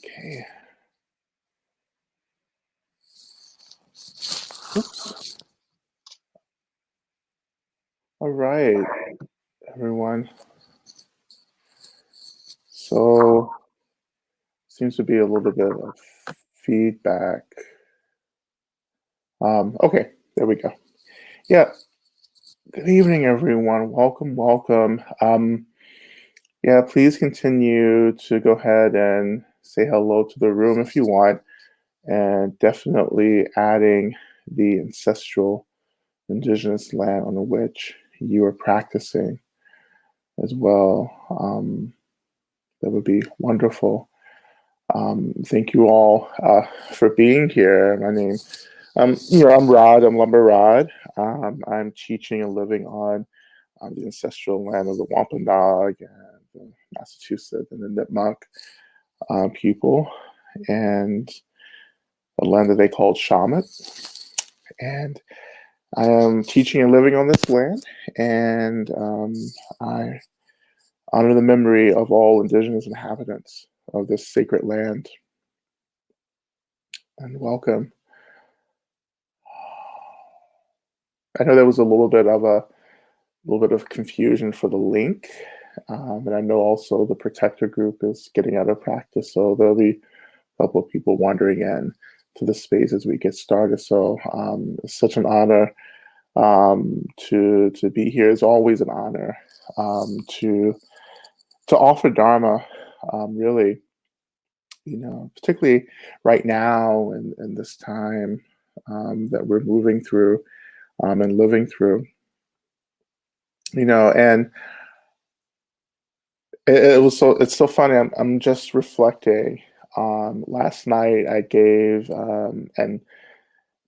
Okay. Oops. All right, everyone. So seems to be a little bit of feedback. Okay, there we go. Yeah. Good evening, everyone. Welcome, welcome. Yeah, please continue to go ahead and say hello to the room if you want, and definitely adding the ancestral indigenous land on which you are practicing as well. That would be wonderful. Thank you all for being here. My name, I'm Rod. I'm Lama Rod. I'm teaching and living on the ancestral land of the Wampanoag and the Massachusetts and the Nipmuc people, and a land that they called Shamet. And I am teaching and living on this land, and I honor the memory of all indigenous inhabitants of this sacred land. And welcome. I know there was a little bit of confusion for the link, and I know also the protector group is getting out of practice, so there'll be a couple of people wandering in to the space as we get started. So it's such an honor to be here. It's always an honor to offer Dharma. Really, particularly right now and this time that we're moving through and living through. And it's so funny. I'm just reflecting. Last night I gave and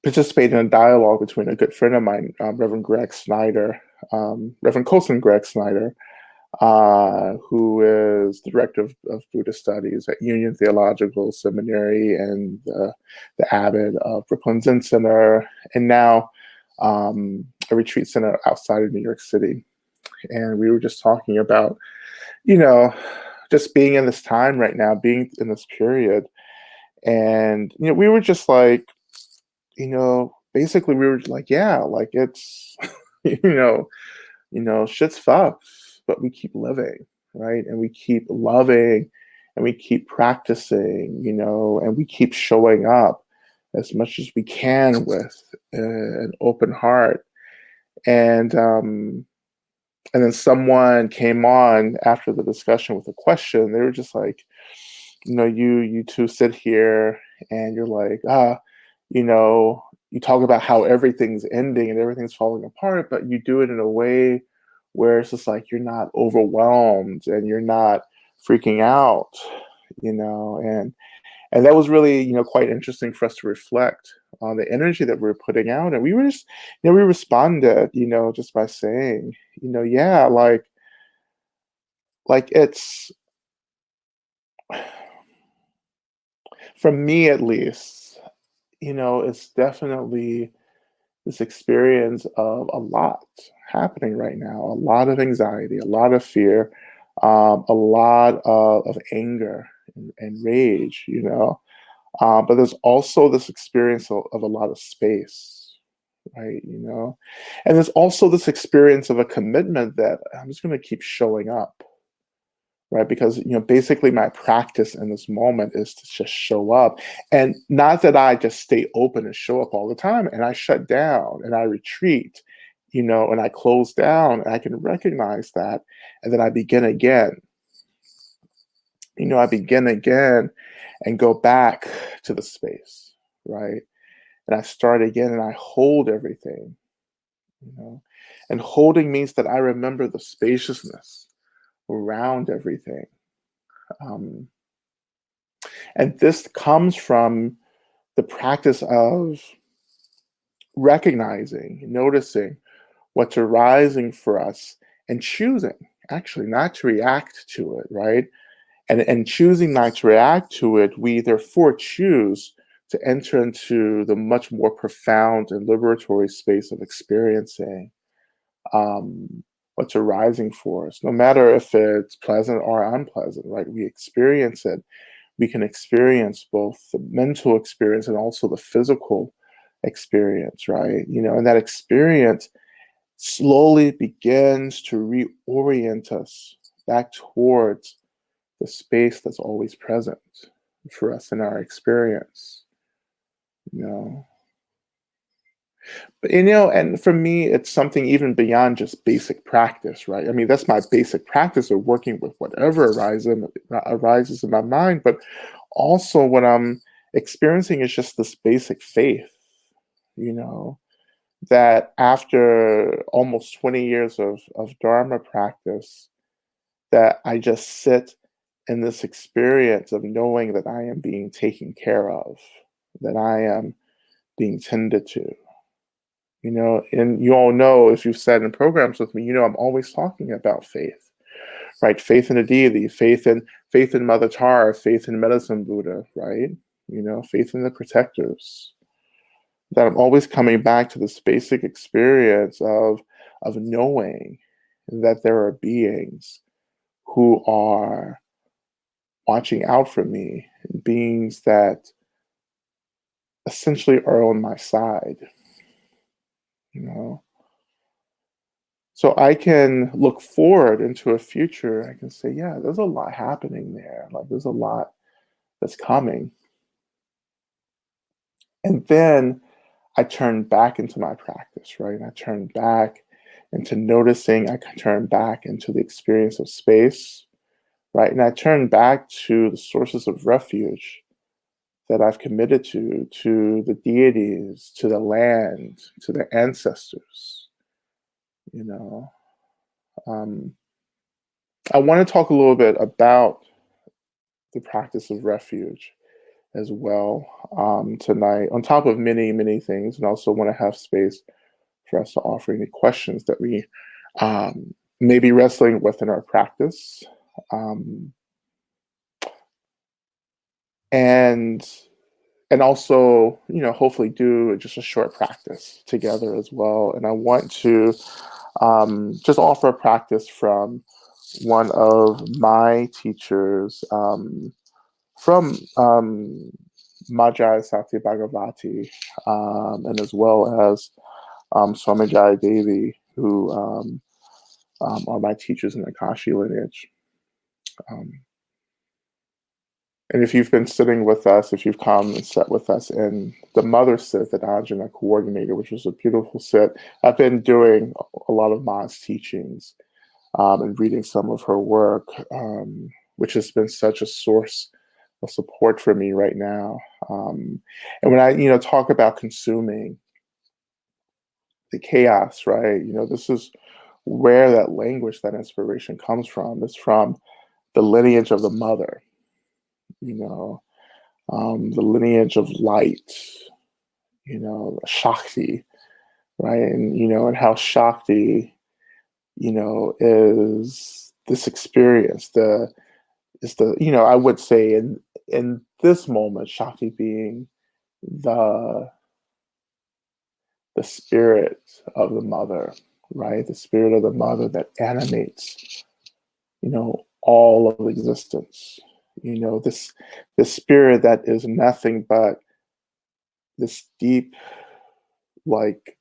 participated in a dialogue between a good friend of mine, Reverend Greg Snyder, Reverend Colson Greg Snyder, who is the director of Buddhist Studies at Union Theological Seminary and the abbot of Brooklyn Zen Center, and now a retreat center outside of New York City. And we were just talking about, you know, just being in this time right now, being in this period. And, we were just like, basically we were like, yeah, like it's, shit's fucked, but we keep living, right? And we keep loving and we keep practicing, and we keep showing up as much as we can with an open heart. And then someone came on after the discussion with a question. They were just like, you two sit here and you're like, you talk about how everything's ending and everything's falling apart, but you do it in a way where it's just like you're not overwhelmed and you're not freaking out, and that was really, quite interesting for us to reflect on the energy that we were putting out. And we were just, we responded, just by saying, yeah, like it's, for me at least, it's definitely this experience of a lot happening right now, a lot of anxiety, a lot of fear, a lot of anger and rage, but there's also this experience of a lot of space, right? And there's also this experience of a commitment that I'm just going to keep showing up, right? Because basically my practice in this moment is to just show up, and not that I just stay open and show up all the time, and I shut down and I retreat, and I close down, and I can recognize that, and then I begin again. I begin again and go back to the space, right? And I start again and I hold everything, and holding means that I remember the spaciousness around everything. Um, and this comes from the practice of recognizing, noticing what's arising for us and choosing actually not to react to it, right? And choosing not to react to it, we therefore choose to enter into the much more profound and liberatory space of experiencing what's arising for us, no matter if it's pleasant or unpleasant, right? We experience it we can experience both the mental experience and also the physical experience, right? And that experience slowly begins to reorient us back towards the space that's always present for us in our experience, you know. But, and for me, it's something even beyond just basic practice, right? I mean, that's my basic practice of working with whatever arises in my mind. But also, what I'm experiencing is just this basic faith, you know, that after almost 20 years of Dharma practice, that I just sit in this experience of knowing that I am being taken care of, that I am being tended to. And you all know, if you've sat in programs with me, I'm always talking about faith, right? Faith in a deity, faith in Mother Tara, faith in Medicine Buddha, right? Faith in the protectors. That I'm always coming back to this basic experience of knowing that there are beings who are watching out for me, beings that essentially are on my side, you know. So I can look forward into a future. I can say, yeah, there's a lot happening there. Like there's a lot that's coming. And then I turn back into my practice, right? I turn back into noticing. I can turn back into the experience of space, right? And I turn back to the sources of refuge that I've committed to the deities, to the land, to the ancestors, you know. Um, I want to talk a little bit about the practice of refuge as well tonight, on top of many, many things, and also want to have space for us to offer any questions that we may be wrestling with in our practice. Um, and also, hopefully do just a short practice together as well. And I want to just offer a practice from one of my teachers, from Majai Sakti Bhagavati, and as well as Swami Jaya Devi, who are my teachers in the Kashi lineage. Um, and if you've been sitting with us, if you've come and sat with us in the mother sit that Anjana coordinated, which was a beautiful sit, I've been doing a lot of Ma's teachings and reading some of her work, which has been such a source of support for me right now. And when I, talk about consuming the chaos, right? This is where that language, that inspiration comes from. It's from the lineage of the mother, you know, the lineage of light, Shakti, right? And how Shakti, is this experience, I would say in this moment, Shakti being the spirit of the mother, right? The spirit of the mother that animates, all of existence. This spirit that is nothing but this deep, like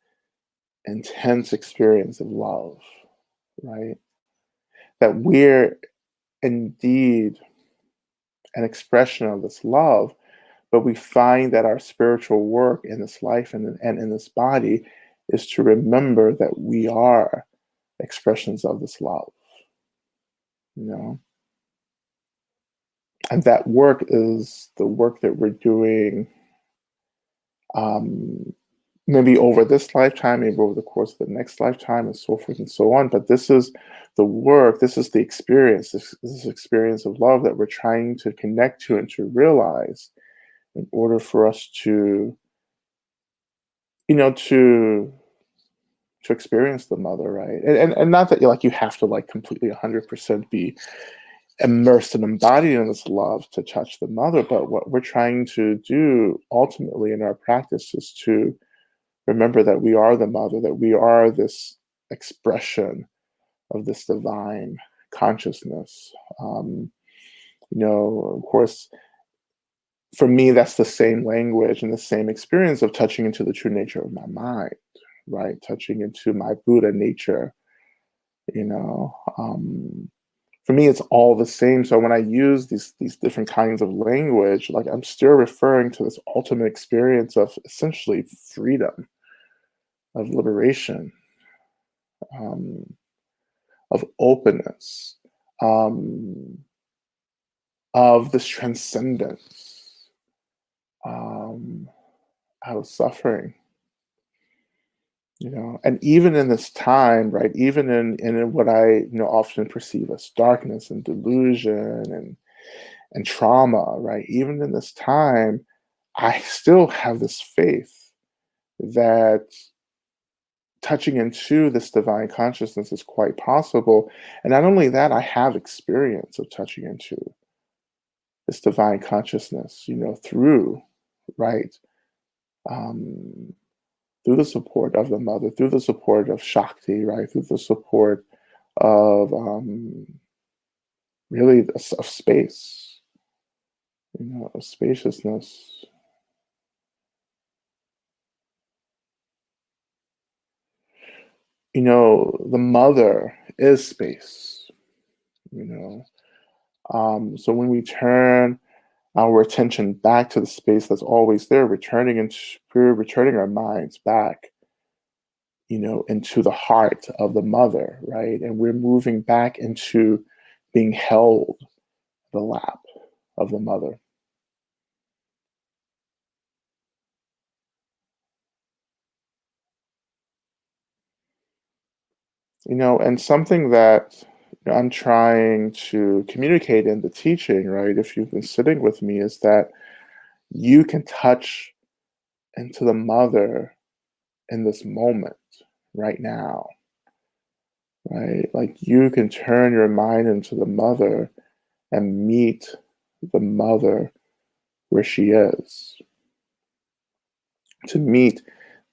intense experience of love, right? That we're indeed an expression of this love, but we find that our spiritual work in this life and in this body is to remember that we are expressions of this love, you know? And that work is the work that we're doing, maybe over this lifetime, maybe over the course of the next lifetime, and so forth and so on. But this is the work, this is the experience, this experience of love that we're trying to connect to and to realize in order for us to, to experience the mother, right? And not that you have to completely 100% be immersed and embodied in this love to touch the mother, but what we're trying to do ultimately in our practice is to remember that we are the mother, that we are this expression of this divine consciousness. Of course, for me, that's the same language and the same experience of touching into the true nature of my mind, right? Touching into my Buddha nature, you know. For me, it's all the same. So when I use these different kinds of language, like I'm still referring to this ultimate experience of essentially freedom, of liberation, um, of openness, um, of this transcendence, um, out of suffering. And even in this time, right, even in what I often perceive as darkness and delusion and trauma, right, even in this time, I still have this faith that touching into this divine consciousness is quite possible. And not only that, I have experience of touching into this divine consciousness, through, right, um, through the support of the mother, through the support of Shakti, right, through the support of really of space, of spaciousness. The mother is space, you know. So when we turn our attention back to the space that's always there, we're returning our minds back, into the heart of the mother, right? And we're moving back into being held the lap of the mother. And something that I'm trying to communicate in the teaching, right? If you've been sitting with me, is that you can touch into the mother in this moment, right now, right? Like you can turn your mind into the mother and meet the mother where she is, to meet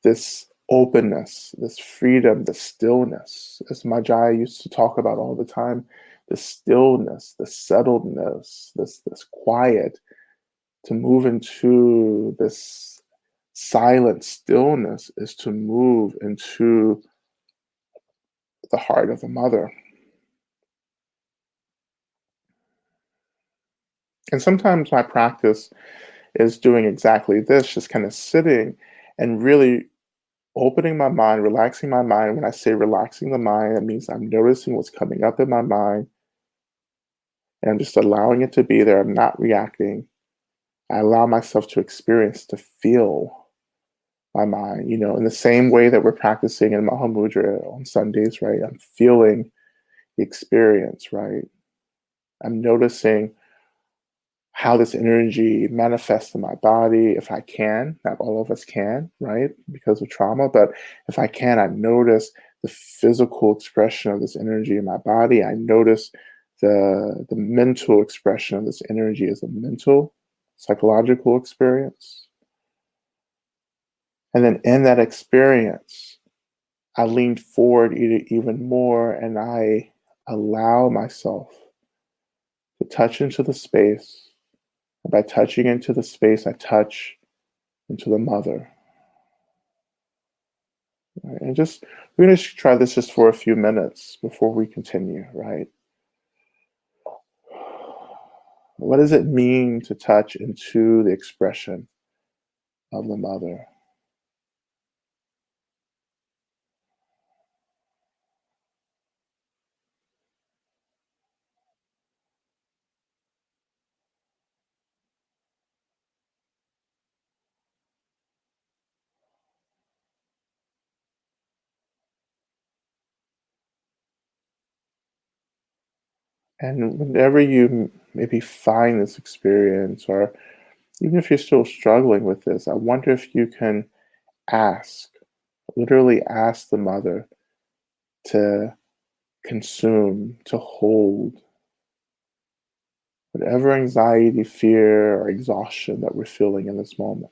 this openness, this freedom, this stillness, as Majaya used to talk about all the time, the stillness, the settledness, this quiet, to move into this silent stillness is to move into the heart of the mother. And sometimes my practice is doing exactly this, just kind of sitting and really opening my mind, relaxing my mind. When I say relaxing the mind, that means I'm noticing what's coming up in my mind and I'm just allowing it to be there. I'm not reacting. I allow myself to experience, to feel my mind, in the same way that we're practicing in Mahamudra on Sundays, right? I'm feeling the experience, right? I'm noticing how this energy manifests in my body if I can. Not all of us can, right? Because of trauma. But if I can, I notice the physical expression of this energy in my body. I notice the mental expression of this energy as a mental, psychological experience. And then in that experience, I lean forward even more and I allow myself to touch into the space. And by touching into the space, I touch into the mother. Right? And we're going to try this just for a few minutes before we continue, right? What does it mean to touch into the expression of the mother? And whenever you maybe find this experience, or even if you're still struggling with this, I wonder if you can ask, literally ask the mother to consume, to hold whatever anxiety, fear, or exhaustion that we're feeling in this moment.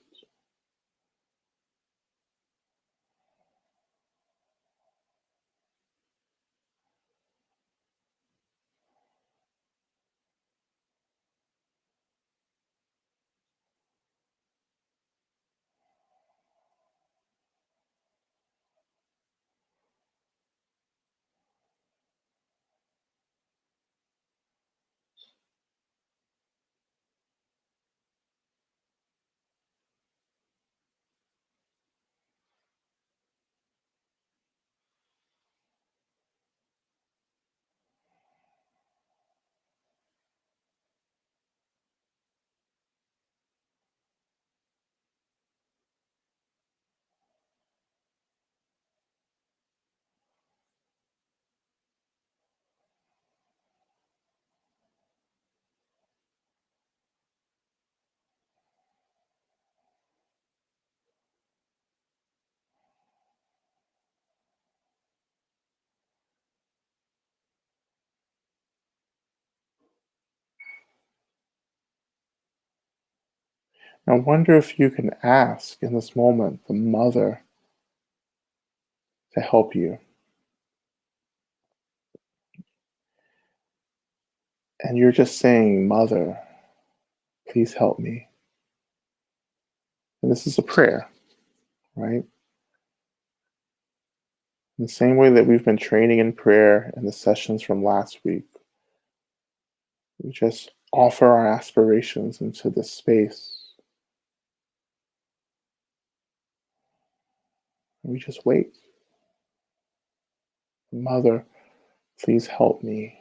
I wonder if you can ask in this moment the mother to help you. And you're just saying, Mother, please help me. And this is a prayer, right? In the same way that we've been training in prayer in the sessions from last week, we just offer our aspirations into this space. And we just wait. Mother, please help me.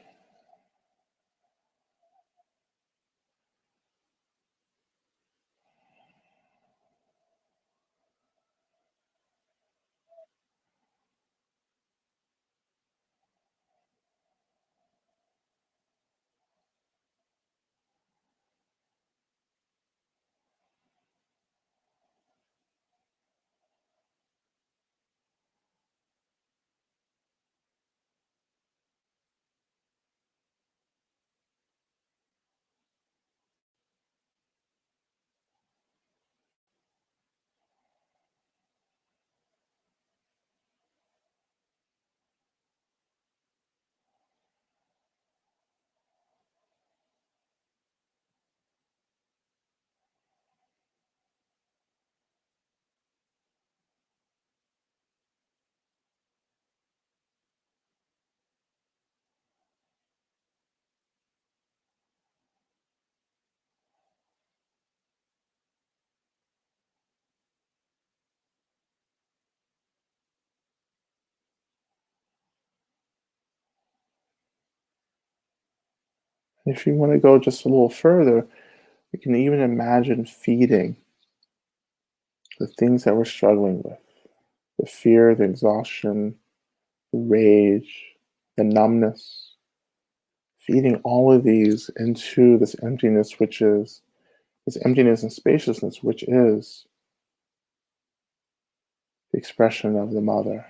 And if you want to go just a little further, you can even imagine feeding the things that we're struggling with, the fear, the exhaustion, the rage, the numbness, feeding all of these into this emptiness, which is this emptiness and spaciousness, which is the expression of the mother.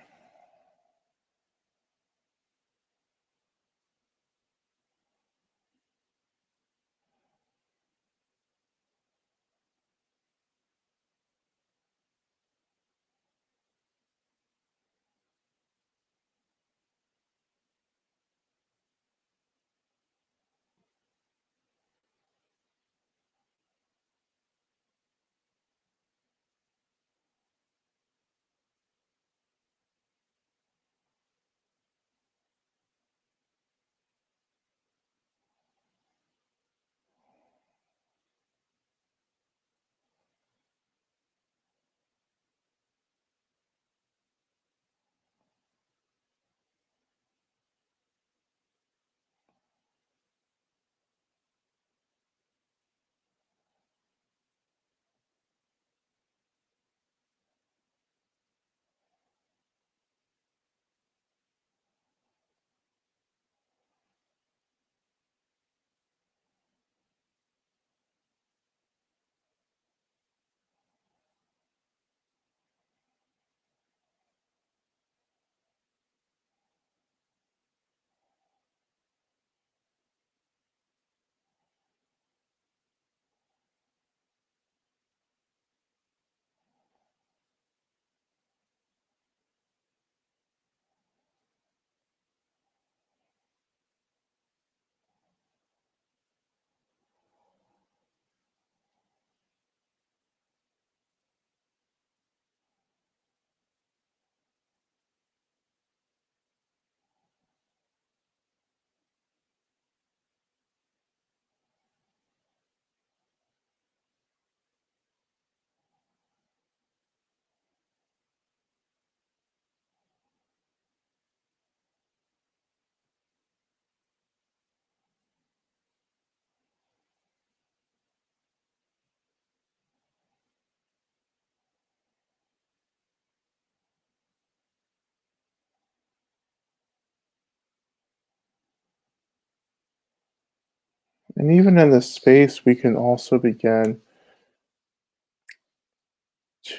And even in this space, we can also begin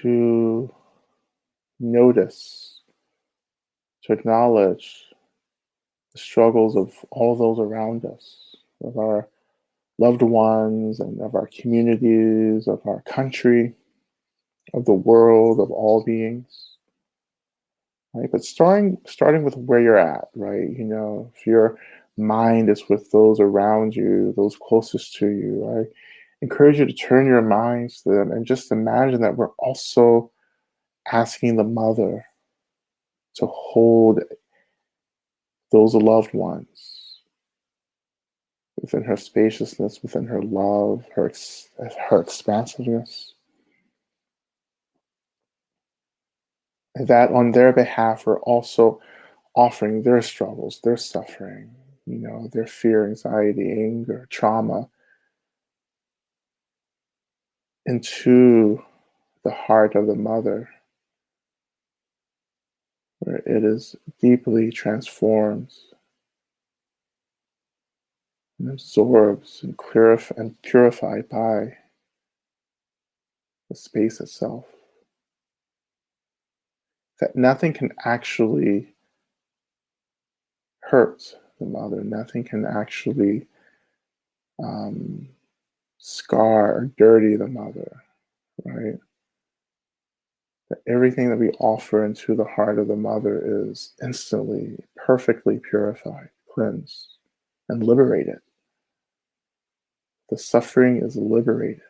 to notice, to acknowledge the struggles of all those around us, of our loved ones and of our communities, of our country, of the world, of all beings. Right? But starting with where you're at, right? If your mind is with those around you, those closest to you, I encourage you to turn your minds to them and just imagine that we're also asking the mother to hold those loved ones within her spaciousness, within her love, her expansiveness. And that on their behalf, we're also offering their struggles, their suffering, their fear, anxiety, anger, trauma into the heart of the mother, where it is deeply transformed and absorbs and purified by the space itself. That nothing can actually hurt the mother, nothing can actually um, scar or dirty the mother, right? That everything that we offer into the heart of the mother is instantly, perfectly purified, cleansed, and liberated. The suffering is liberated.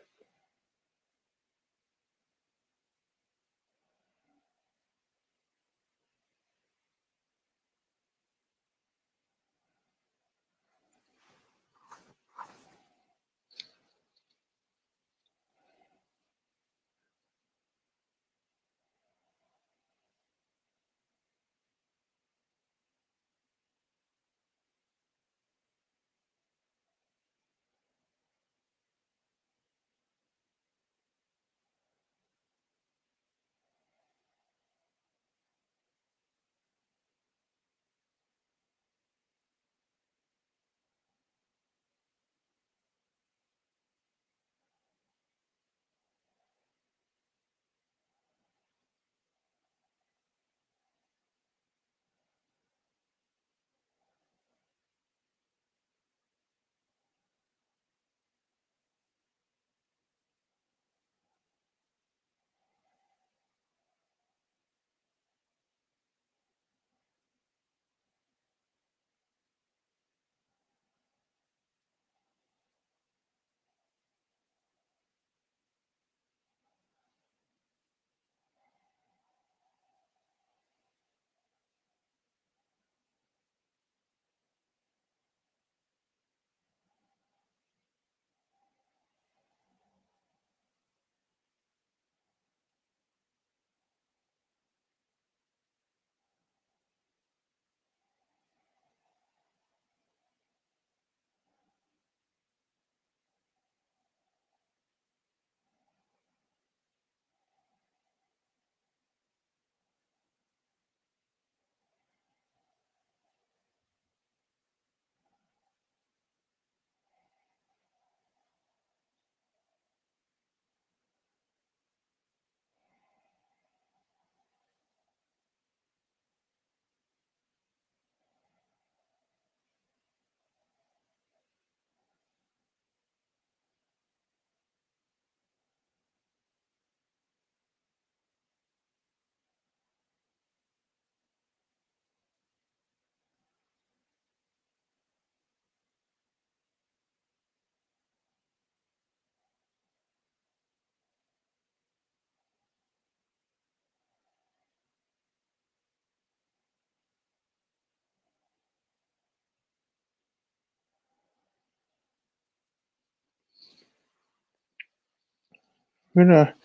We're gonna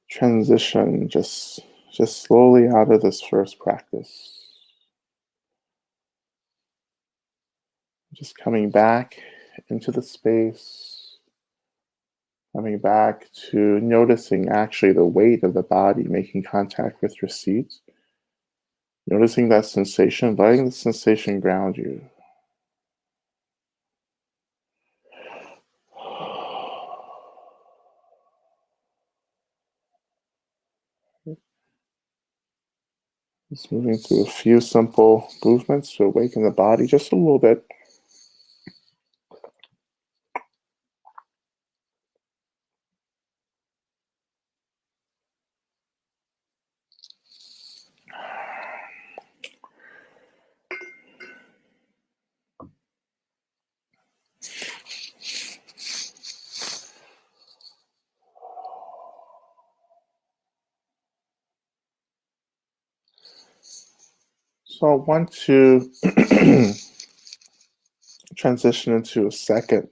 transition just slowly out of this first practice. Just coming back into the space, coming back to noticing actually the weight of the body making contact with your seat. Noticing that sensation, letting the sensation ground you. Just moving through a few simple movements to awaken the body just a little bit. So I want to transition into a second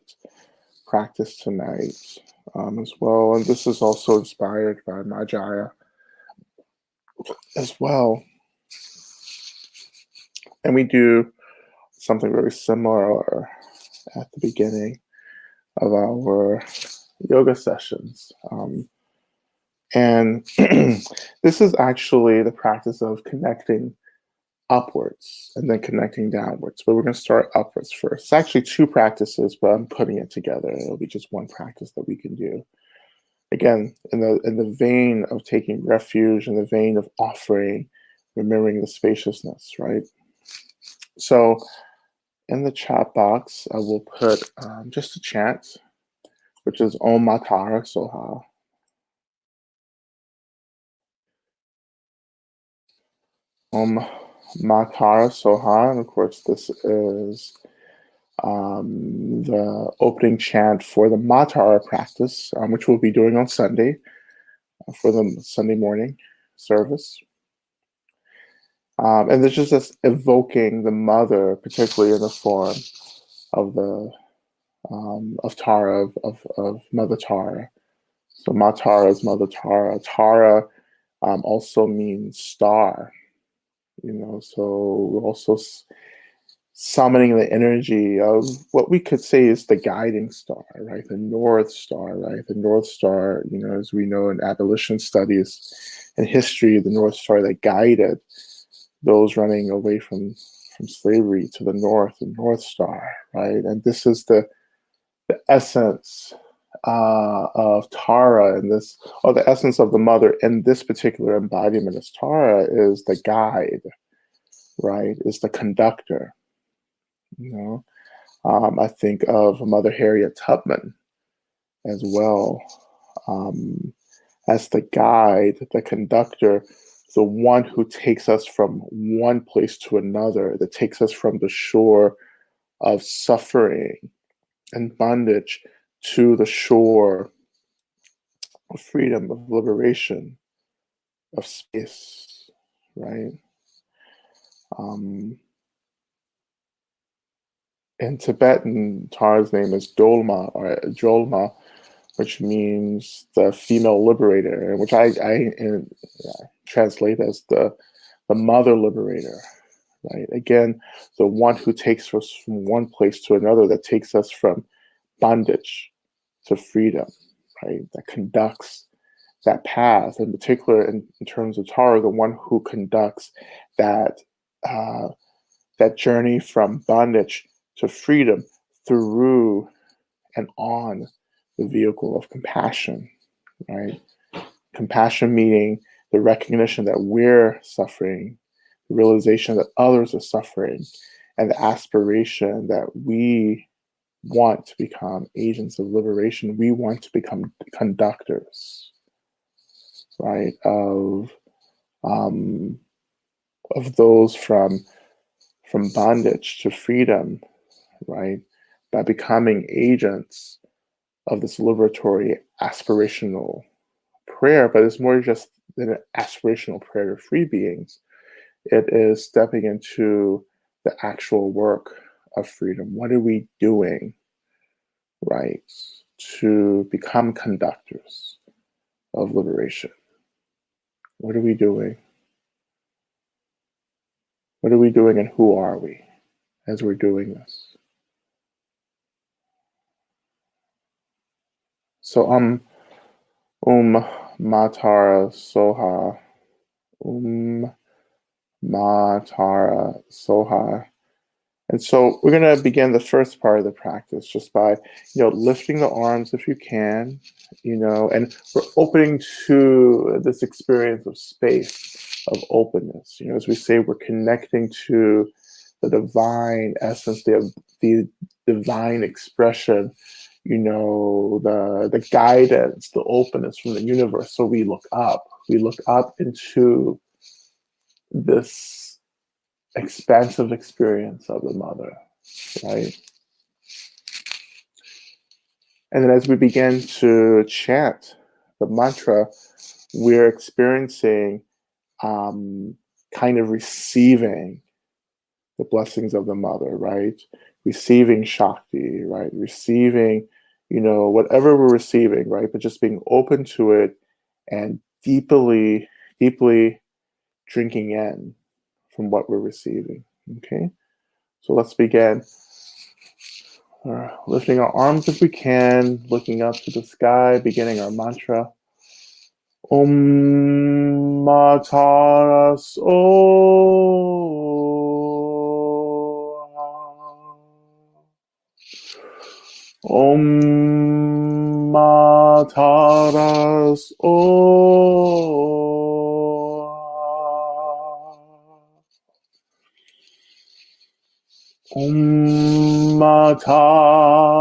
practice tonight as well. And this is also inspired by Majaya as well. And we do something very similar at the beginning of our yoga sessions. And this is actually the practice of connecting upwards and then connecting downwards. But we're going to start upwards first. It's actually two practices, but I'm putting it together. It'll be just one practice that we can do. Again, in the vein of taking refuge, in the vein of offering, remembering the spaciousness, right? So in the chat box, I will put just a chant, which is Om Matara Soha. Om Matara Soha, and of course, this is the opening chant for the Matara practice, which we'll be doing on Sunday for the Sunday morning service. And there's just this evoking the mother, particularly in the form of the of Tara, of Mother Tara. So Matara is Mother Tara. Tara also means star, so we're also summoning the energy of what we could say is the guiding star, right? The North Star, right? The North Star, as we know in abolition studies and history, the North Star that guided those running away from slavery to the North, the North Star, right? And this is the essence of Tara in this, or the essence of the mother in this particular embodiment as Tara is the guide, right? Is the conductor. I think of Mother Harriet Tubman as well, as the guide, the conductor, the one who takes us from one place to another, that takes us from the shore of suffering and bondage to the shore of freedom, of liberation, of space, right? In Tibetan, Tara's name is Dolma, or Jolma, which means the female liberator, which I translate as the mother liberator, right? Again, the one who takes us from one place to another, that takes us from bondage to freedom, right? That conducts that path, in particular in terms of Tara, the one who conducts that that journey from bondage to freedom through and on the vehicle of compassion, right? Compassion meaning the recognition that we're suffering, the realization that others are suffering, and the aspiration that we want to become agents of liberation. We want to become conductors, right? Of those from bondage to freedom, right? By becoming agents of this liberatory aspirational prayer, but it's more just than an aspirational prayer to free beings. It is stepping into the actual work of freedom. What are we doing, right, to become conductors of liberation? What are we doing? What are we doing, and who are we as we're doing this? So Matara Soha, Matara Soha. And so we're going to begin the first part of the practice just by, lifting the arms if you can, and we're opening to this experience of space, of openness. As we say, we're connecting to the divine essence, the divine expression, the guidance, the openness from the universe. So we look up into this expansive experience of the mother, right? And then as we begin to chant the mantra, we're experiencing kind of receiving the blessings of the mother, right? Receiving Shakti, right? Receiving, whatever we're receiving, right? But just being open to it and deeply, deeply drinking in from what we're receiving. Okay? So let's begin. Lifting our arms if we can, looking up to the sky, beginning our mantra. Om Mataras Om Mataras Om Mataras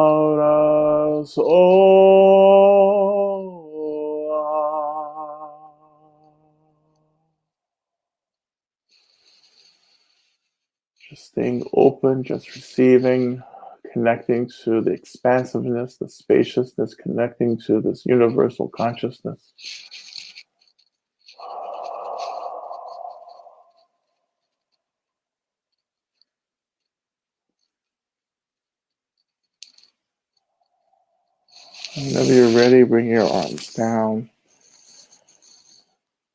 Just staying open, just receiving, connecting to the expansiveness, the spaciousness, connecting to this universal consciousness. Whenever you're ready, bring your arms down.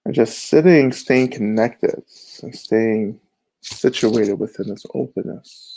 And just sitting, staying connected, and staying situated within this openness.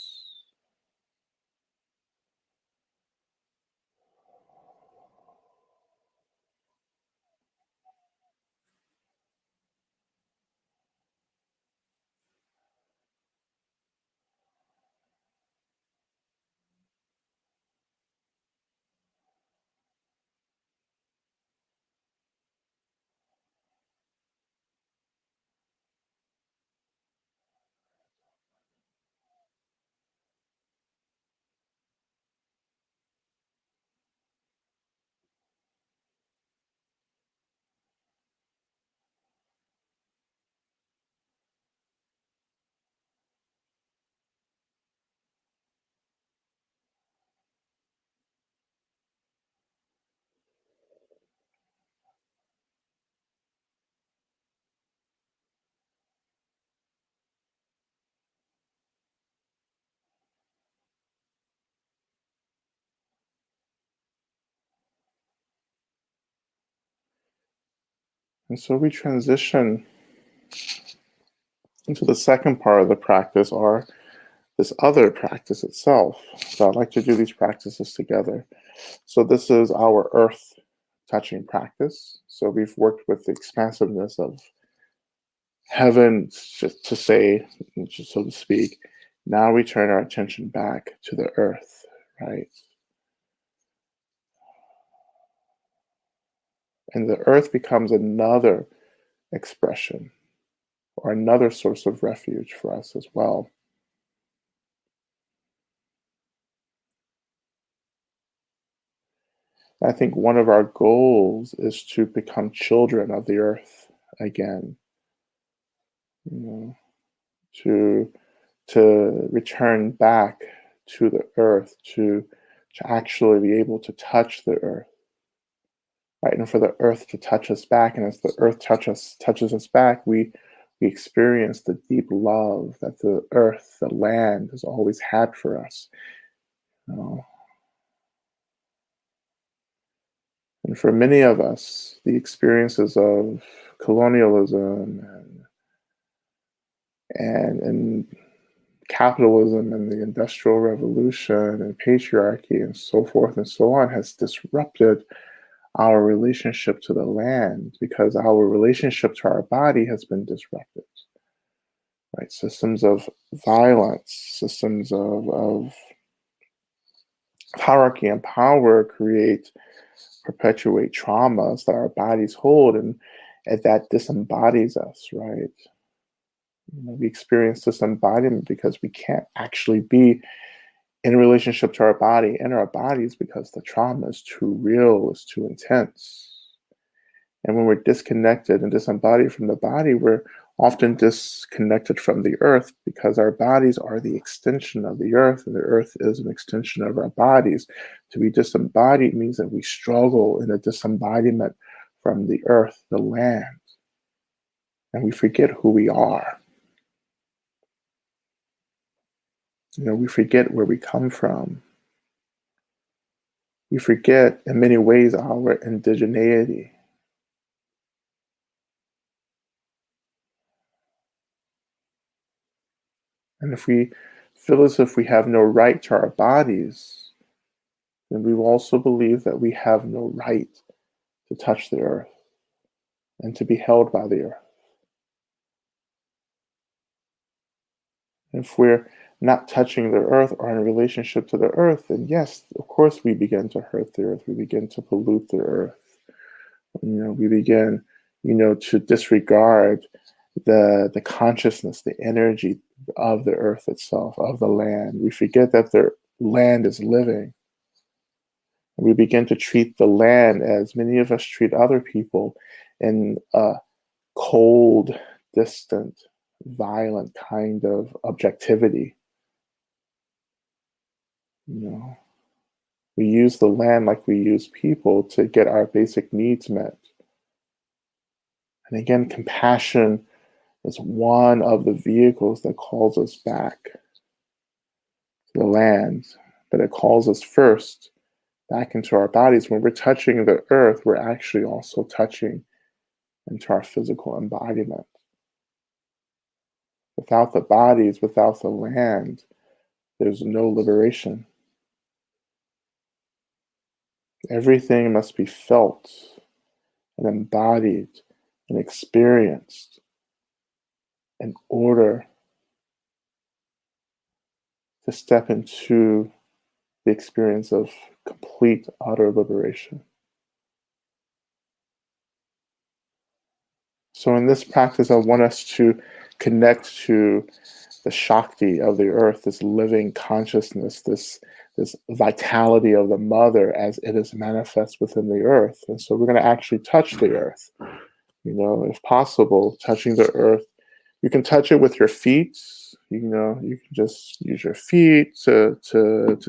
And so we transition into the second part of the practice, or this other practice itself. So I'd like to do these practices together. So this is our earth touching practice. So we've worked with the expansiveness of heaven, to say, so to speak. Now we turn our attention back to the earth, right? And the earth becomes another expression or another source of refuge for us as well. I think one of our goals is to become children of the earth again, you know, to return back to the earth, to actually be able to touch the earth, right? And for the earth to touch us back, and as the earth touches us back, we experience the deep love that the earth, the land, has always had for us. You know? And for many of us, the experiences of colonialism and capitalism and the industrial revolution and patriarchy and so forth and so on has disrupted our relationship to the land, because our relationship to our body has been disrupted. Right? Systems of violence, systems of hierarchy and power perpetuate traumas that our bodies hold, and that disembodies us, right? We experience disembodiment because we can't actually be in relationship to our body and our bodies because the trauma is too real, is too intense. And when we're disconnected and disembodied from the body, we're often disconnected from the earth, because our bodies are the extension of the earth, and the earth is an extension of our bodies. To be disembodied means that we struggle in a disembodiment from the earth, the land, and we forget who we are. We forget where we come from. We forget, in many ways, our indigeneity. And if we feel as if we have no right to our bodies, then we will also believe that we have no right to touch the earth and to be held by the earth. If we're not touching the earth or in relationship to the earth, then yes, of course, we begin to hurt the earth. We begin to pollute the earth. We begin, to disregard the consciousness, the energy of the earth itself, of the land. We forget that the land is living. We begin to treat the land as many of us treat other people in a cold, distant, violent kind of objectivity. You know, we use the land like we use people to get our basic needs met. And again, compassion is one of the vehicles that calls us back to the land, but it calls us first back into our bodies. When we're touching the earth, we're actually also touching into our physical embodiment. Without the bodies, without the land, there's no liberation. Everything must be felt and embodied and experienced in order to step into the experience of complete, utter liberation. So, in this practice, I want us to connect to the Shakti of the earth, this living consciousness, this vitality of the mother as it is manifest within the earth. And so, we're going to actually touch the earth. If possible, touching the earth. You can touch it with your feet. You can just use your feet to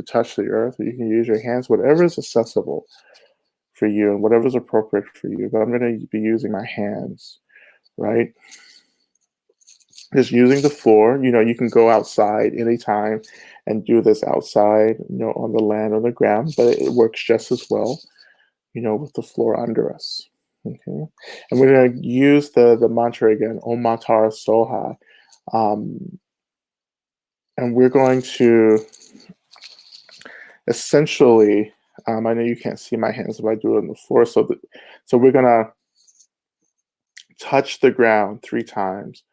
touch the earth. Or you can use your hands, whatever is accessible for you and whatever is appropriate for you. But I'm going to be using my hands, right? Just using the floor. You can go outside anytime and do this outside, on the land or the ground, but it works just as well, with the floor under us. Okay. And we're going to use the mantra again, Om Matara Soha. And we're going to essentially, I know you can't see my hands if I do it on the floor. So we're going to touch the ground 3 times.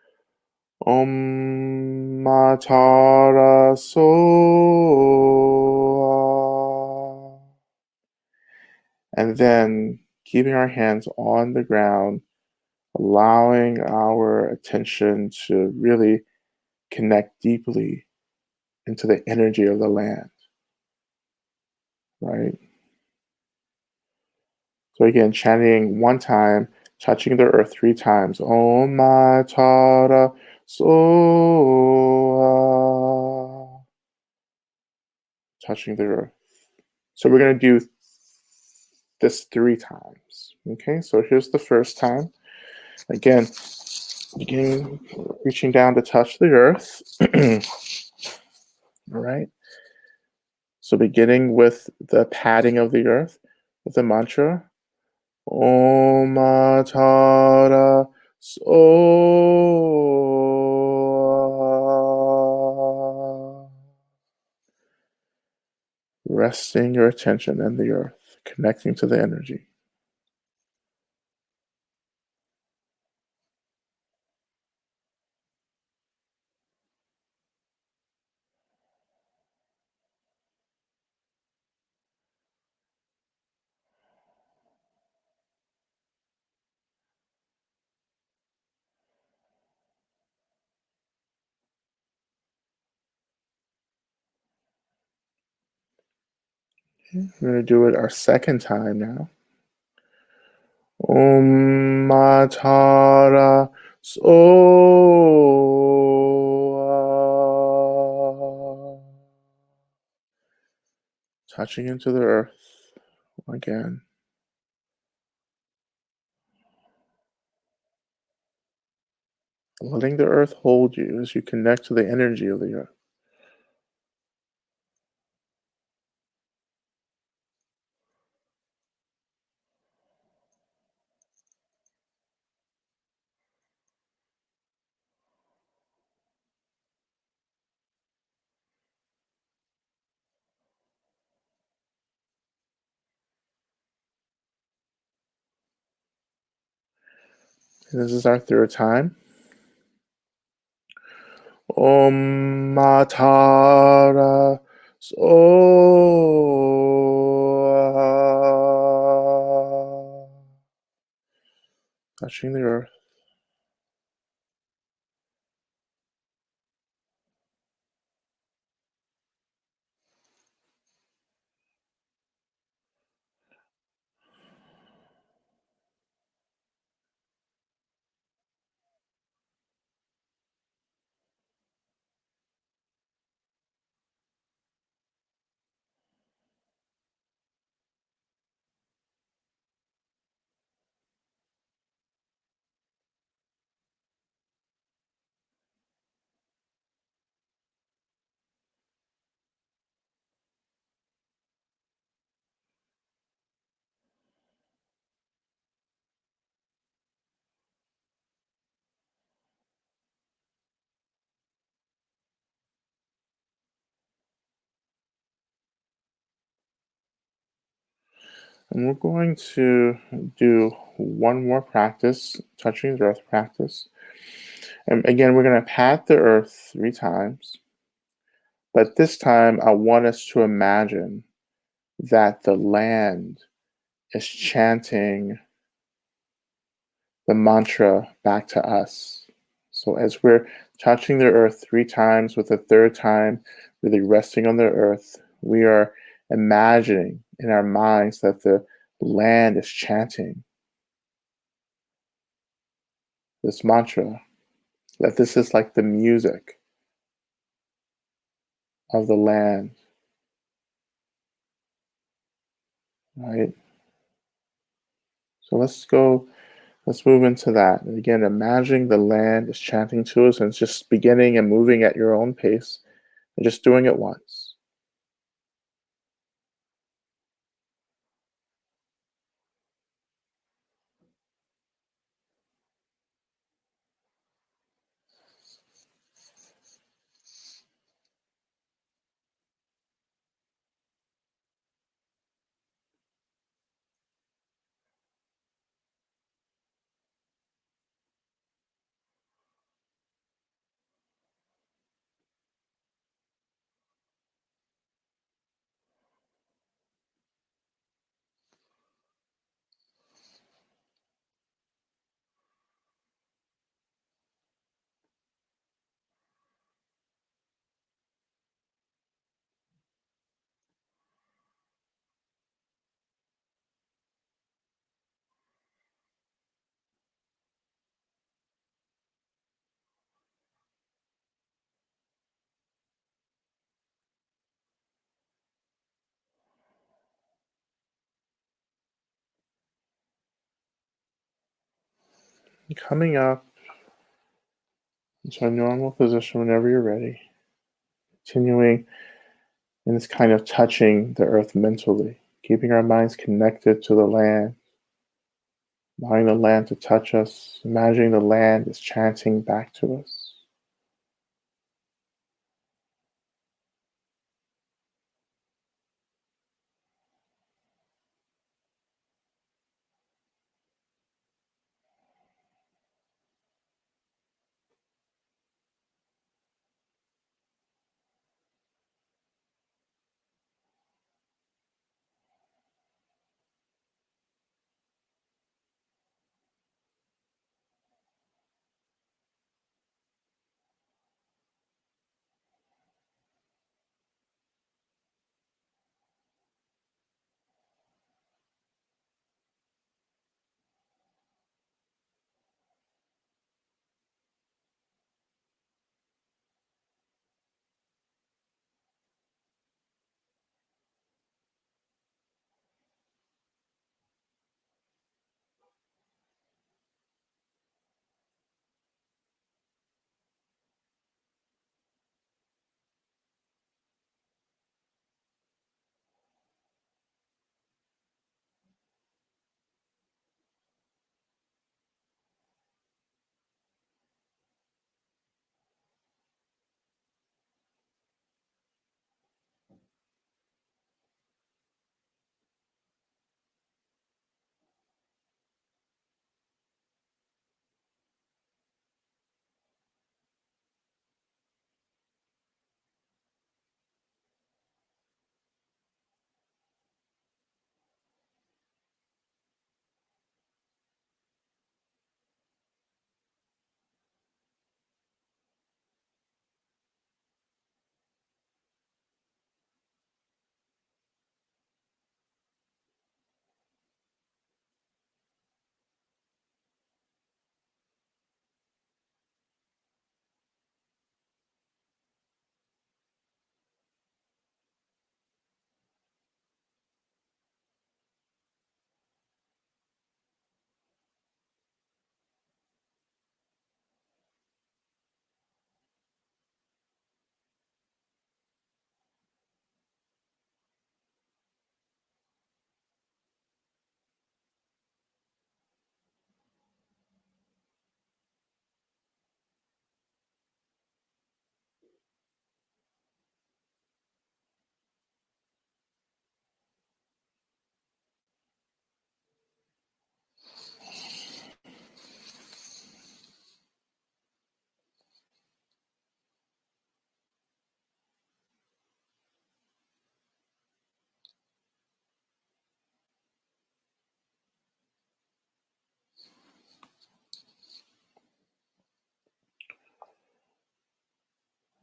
Om Matara Soha. And then keeping our hands on the ground, allowing our attention to really connect deeply into the energy of the land, right? So again, chanting 1 time, touching the earth 3 times. Om Matara Soha. Touching the earth. So we're going to do this 3 times. Okay, so here's the first time. Again, beginning, reaching down to touch the earth. All right. So beginning with the patting of the earth with the mantra. Om Matara Soha. Resting your attention in the earth, connecting to the energy. We're going to do it our second time now. Om Matara Soha. Touching into the earth again. Letting the earth hold you as you connect to the energy of the earth. This is our third time. Om Matara Soha. Touching the earth. And we're going to do one more practice, touching the earth practice. And again, we're going to pat the earth 3 times. But this time, I want us to imagine that the land is chanting the mantra back to us. So as we're touching the earth 3 times, with the third time really resting on the earth, we are imagining in our minds that the land is chanting this mantra, that this is like the music of the land, right? So let's move into that. And again, imagining the land is chanting to us, and it's just beginning and moving at your own pace and just doing it once. And coming up into a normal position whenever you're ready, continuing in this kind of touching the earth mentally, keeping our minds connected to the land, allowing the land to touch us, imagining the land is chanting back to us.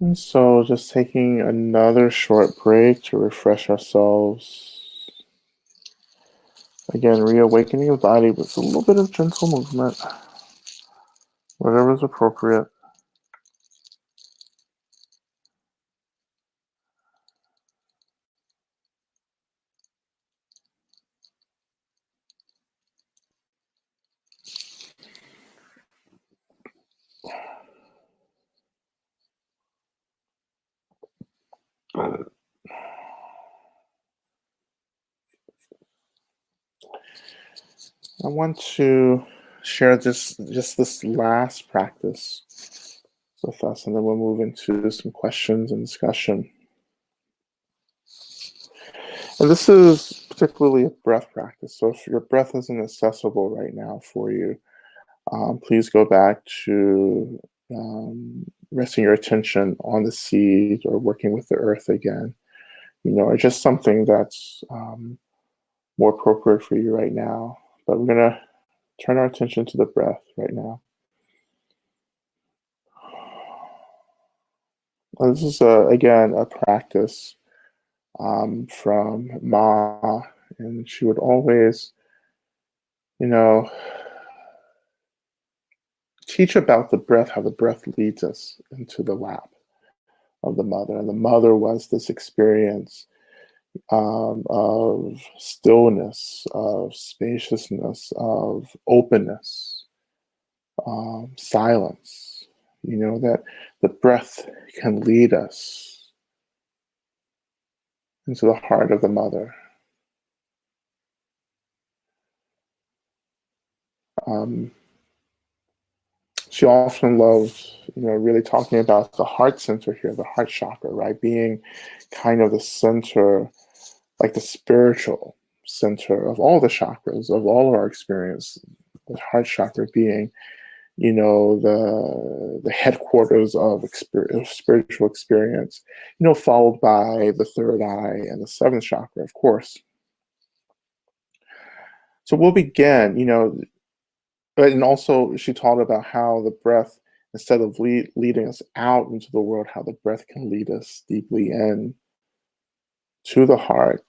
And so just taking another short break to refresh ourselves. Again, reawakening the body with a little bit of gentle movement, whatever is appropriate. I want to share just this last practice with us, and then we'll move into some questions and discussion. And this is particularly a breath practice. So if your breath isn't accessible right now for you, please go back to resting your attention on the seed or working with the earth again, or just something that's more appropriate for you right now. But we're going to turn our attention to the breath right now. This is, again, a practice from Ma, and she would always, you know, teach about the breath, how the breath leads us into the lap of the mother. And the mother was this experience of stillness, of spaciousness, of openness, silence. That the breath can lead us into the heart of the mother. Um, she often loved, really talking about the heart center here, the heart chakra, right? Being kind of the center, like the spiritual center of all the chakras, of all of our experience. The heart chakra being, the headquarters of spiritual experience, followed by the third eye and the seventh chakra, of course. So we'll begin, and also she taught about how the breath, instead of leading us out into the world, how the breath can lead us deeply in to the heart,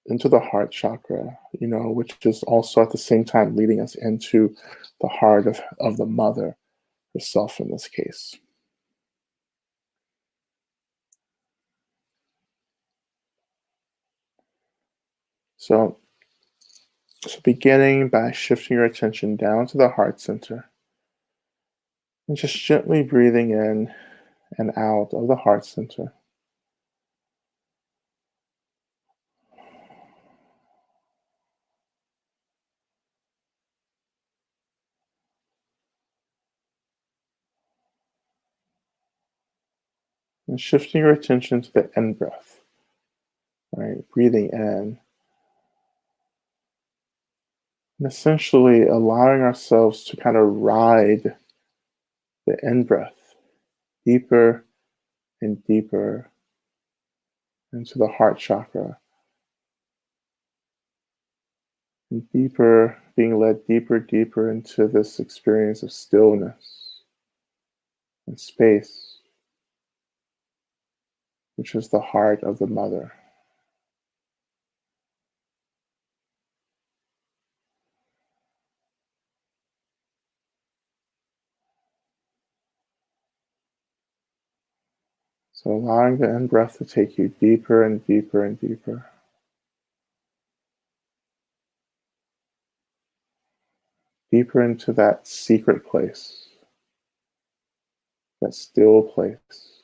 into the heart chakra, which is also at the same time leading us into the heart of the mother herself in this case. So beginning by shifting your attention down to the heart center and just gently breathing in and out of the heart center. And shifting your attention to the in breath, right? Breathing in. And essentially allowing ourselves to kind of ride the in breath deeper and deeper into the heart chakra. And deeper, being led deeper into this experience of stillness and space, which is the heart of the mother. So allowing the in-breath to take you deeper and deeper and deeper. Deeper into that secret place, that still place.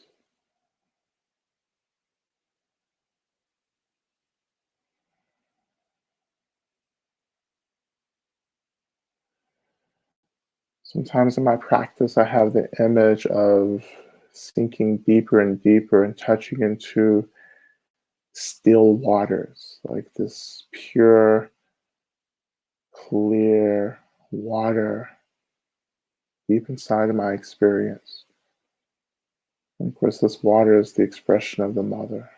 Sometimes in my practice, I have the image of sinking deeper and deeper and touching into still waters, like this pure, clear water deep inside of my experience. And of course, this water is the expression of the mother.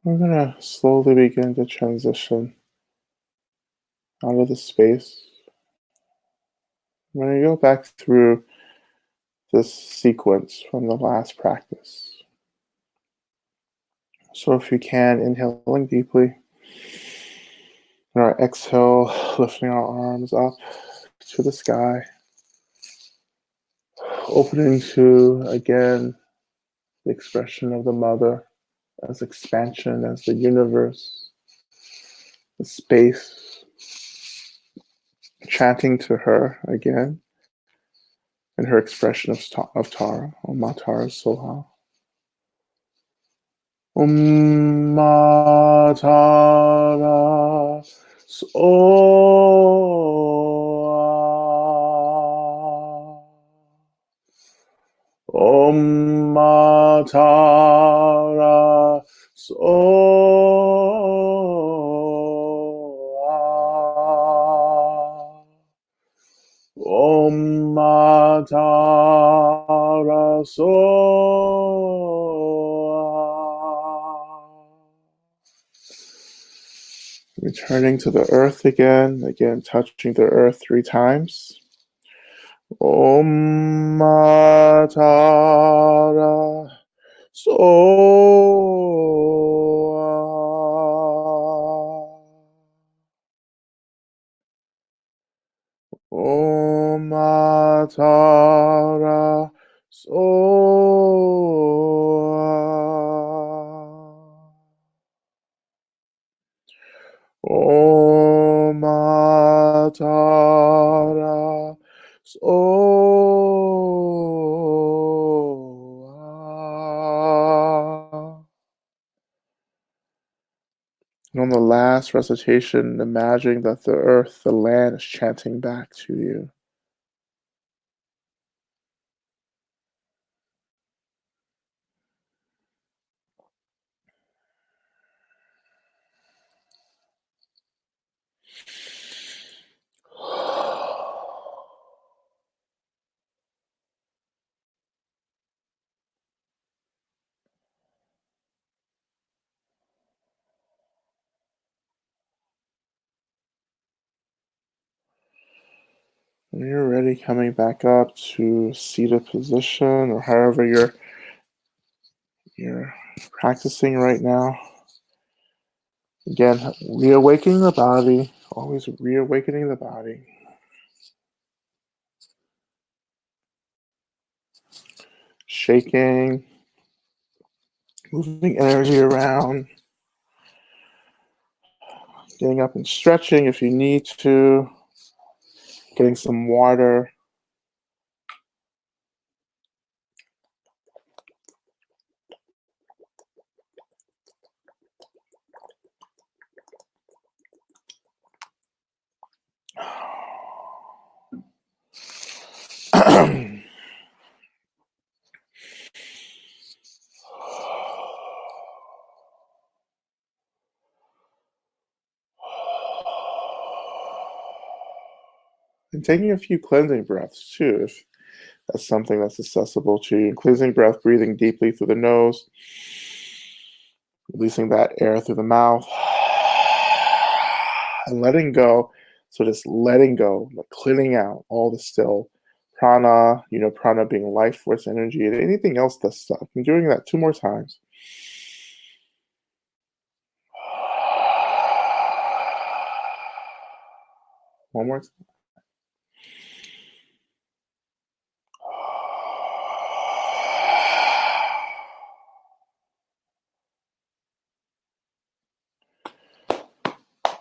We're going to slowly begin to transition out of the space. I'm going to go back through this sequence from the last practice. So if you can, inhaling deeply, and our exhale, lifting our arms up to the sky, opening to, again, the expression of the mother as expansion, as the universe, the space, chanting to her again in her expression of Tara, Om Ma Tara Soha. Om Ma Tara Soha. Om Ma Tara Soha. Om Ma Tara Soha. Returning to the earth again, touching the earth 3 times. Om Ma Tara Soha. Om Ma Tara Soha. Om Ma Tara Soha. And on the last recitation, imagining that the earth, the land, is chanting back to you. When you're ready, coming back up to seated position, or however you're practicing right now. Again, reawakening the body, always reawakening the body. Shaking, moving energy around, getting up and stretching if you need to, getting some water. And taking a few cleansing breaths too, if that's something that's accessible to you. Cleansing breath, breathing deeply through the nose, releasing that air through the mouth, and letting go. So just letting go, like clearing out all the still prana, prana being life force energy, and anything else that's stuck. I'm doing that 2 more times. One more time.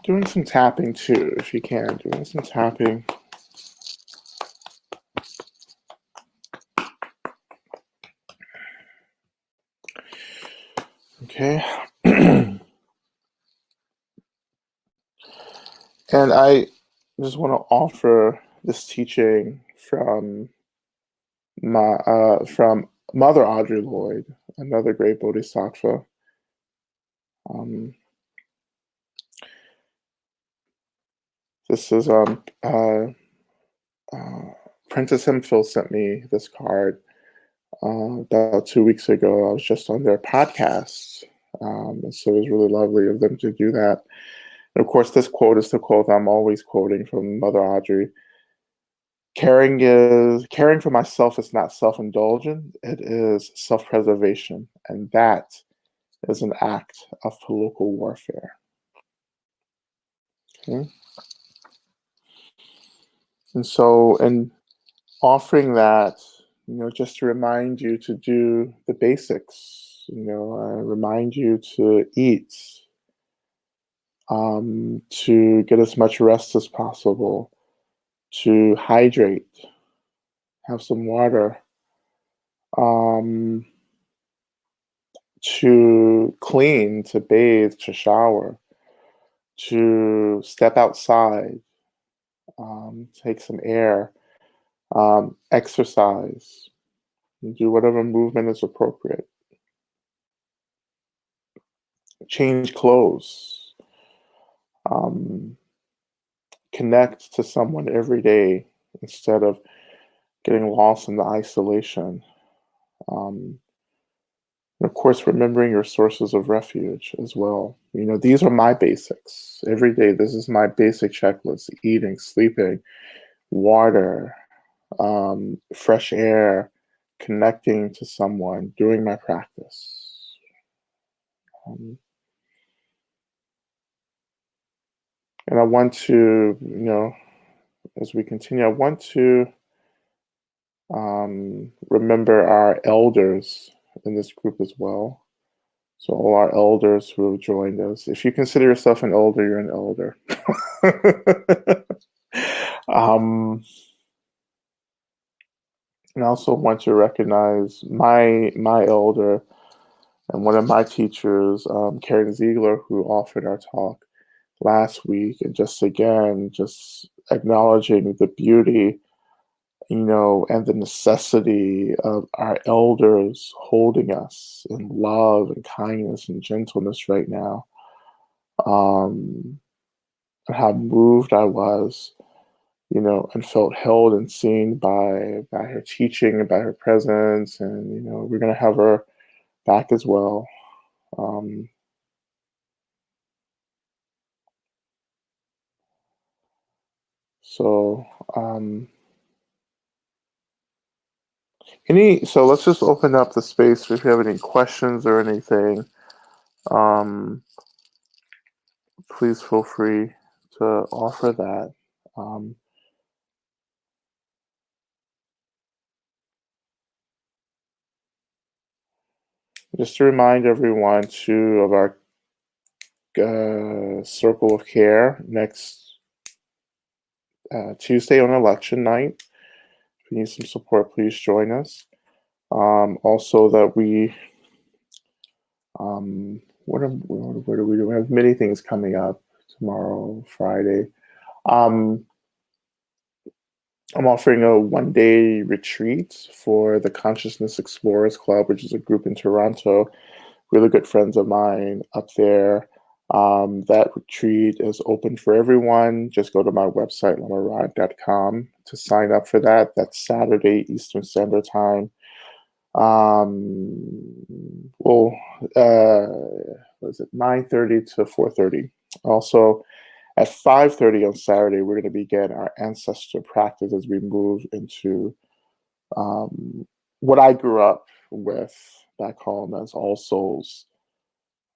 Doing some tapping too, if you can. Doing some tapping. Okay. And I just want to offer this teaching from from Mother Audre Lorde, another great bodhisattva. This is Princess Hemphill sent me this card about 2 weeks ago. I was just on their podcast, And so it was really lovely of them to do that. And of course, this quote is the quote I'm always quoting from Mother Audrey. Caring for myself is not self-indulgent, it is self-preservation. And that is an act of political warfare. Okay? And so, in offering that, just to remind you to do the basics, remind you to eat, to get as much rest as possible, to hydrate, have some water, um, to clean, to bathe, to shower, to step outside, take some air, exercise, do whatever movement is appropriate, change clothes, um, connect to someone every day instead of getting lost in the isolation. Um, and of course, remembering your sources of refuge as well. These are my basics. Every day, this is my basic checklist: eating, sleeping, water, fresh air, connecting to someone, doing my practice. Um, and I want to, as we continue, I want to remember our elders in this group as well. So all our elders who have joined us. If you consider yourself an elder, you're an elder. um, and I also want to recognize my elder and one of my teachers, Karen Ziegler, who offered our talk last week, and just acknowledging the beauty, and the necessity of our elders holding us in love and kindness and gentleness right now. And how moved I was, and felt held and seen by her teaching and by her presence. And, we're going to have her back as well. Um, so, so let's just open up the space if you have any questions or anything. Um, please feel free to offer that. Um, just to remind everyone, too, of our circle of care next Tuesday on election night. If you need some support, please join us. Also, that we, what do we do? We have many things coming up tomorrow, Friday. Um, I'm offering a 1-day retreat for the Consciousness Explorers Club, which is a group in Toronto. Really good friends of mine up there. That retreat is open for everyone. Just go to my website, lamarod.com, to sign up for that. That's Saturday, Eastern Standard Time. Well, what is it, 9:30 to 4:30. Also, at 5:30 on Saturday, we're going to begin our ancestor practice as we move into what I grew up with back home as All Souls.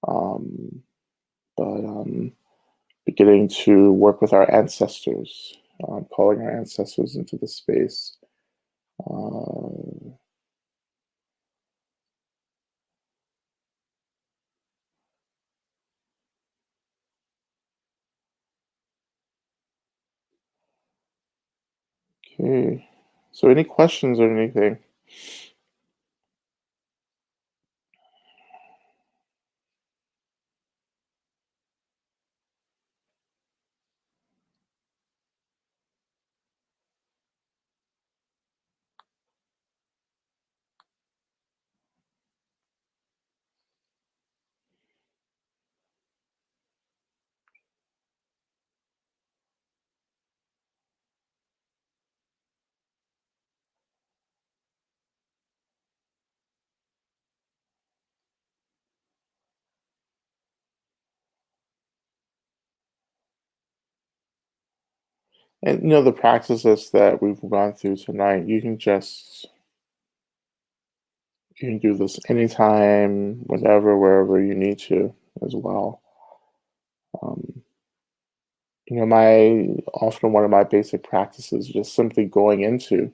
Um, but beginning to work with our ancestors, calling our ancestors into the space. Uh, okay. So, any questions or anything? And the practices that we've gone through tonight, you can do this anytime, whenever, wherever you need to as well. Um, my often one of my basic practices is just simply going into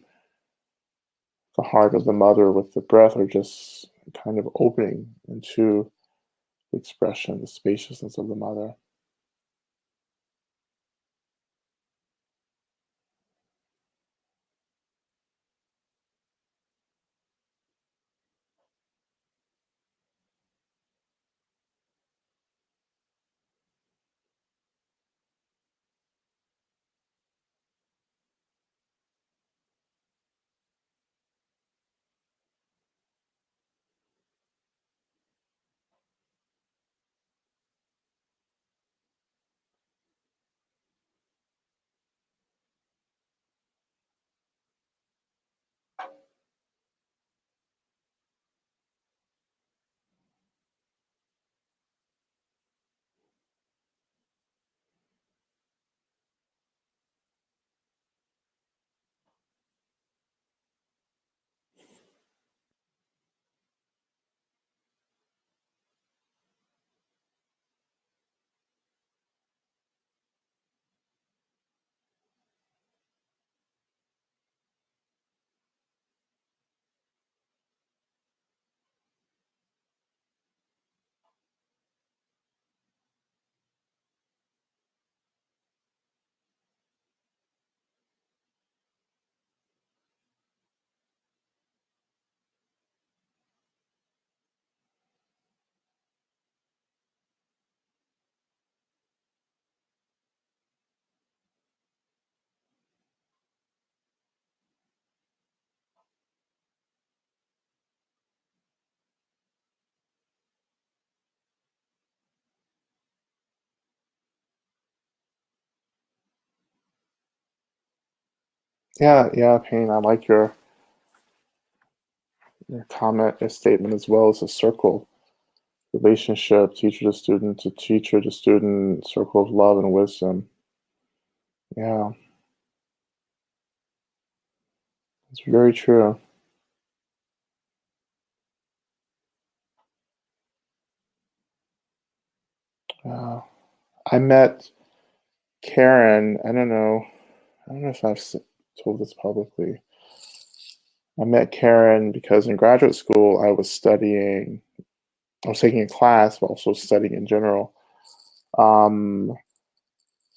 the heart of the mother with the breath, or just kind of opening into the expression, the spaciousness of the mother. Yeah, yeah, Payne, I like your comment, your statement, as well as a circle relationship, teacher to student to teacher to student, circle of love and wisdom. Yeah, it's very true. Uh, I met Karen. I don't know if told this publicly. I met Karen because in graduate school I was taking a class, but also studying in general, um,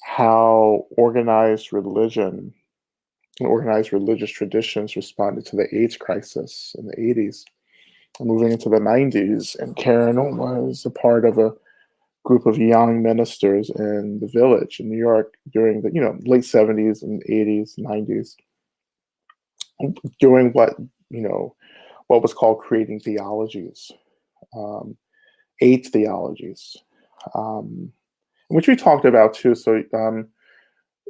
how organized religious traditions responded to the AIDS crisis in the 80s. Moving into the 90s, and Karen was a part of a group of young ministers in the Village in New York during the late 70s and 80s, 90s, doing you know what was called creating theologies, um, eight theologies, um, which we talked about too. So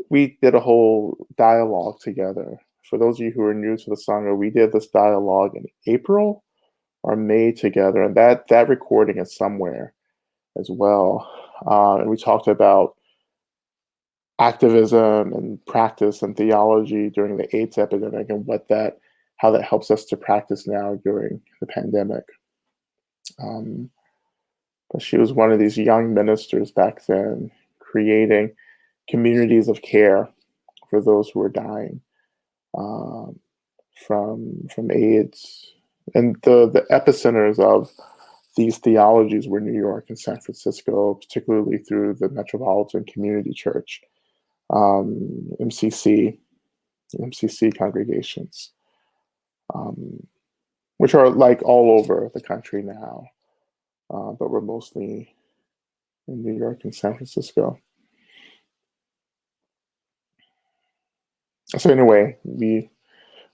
we did a whole dialogue together. For those of you who are new to the Sangha, we did this dialogue in April or May together, and that recording is somewhere as well. And we talked about activism and practice and theology during the AIDS epidemic, and how that helps us to practice now during the pandemic. Um, but she was one of these young ministers back then, creating communities of care for those who were dying, um, from AIDS, and the epicenters of these theologies were New York and San Francisco, particularly through the Metropolitan Community Church, MCC, MCC congregations, um, which are like all over the country now, but we're mostly in New York and San Francisco. So anyway,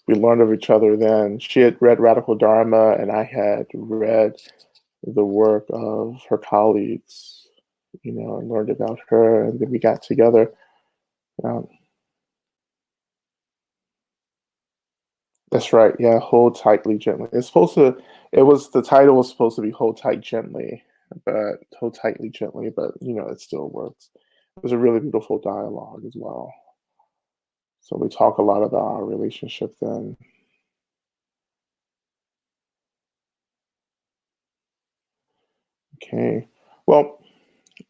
we learned of each other then. She had read Radical Dharma, and I had read the work of her colleagues, and learned about her, and then we got together. Um, that's right. Yeah, hold tightly, gently. The title was supposed to be hold tight gently, but hold tightly gently, but it still works. It was a really beautiful dialogue as well. So we talk a lot about our relationship then. Okay. Well,